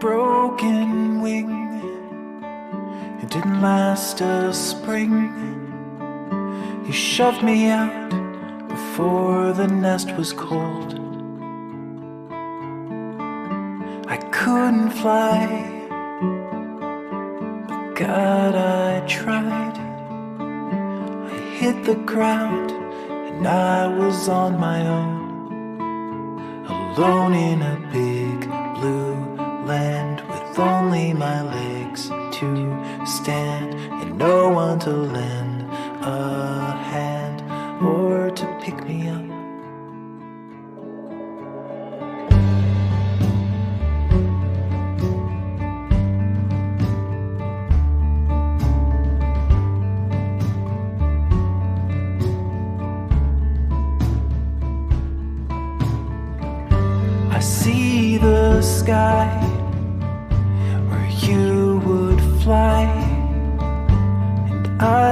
broken wing. It didn't last a spring. You shoved me out before the nest was cold. I couldn't fly, but God, I tried. I hit the ground and I was on my own, alone in a big blue land with only my legs to stand and no one to lend a hand or to pick me up. I see the sky where you would fly, and I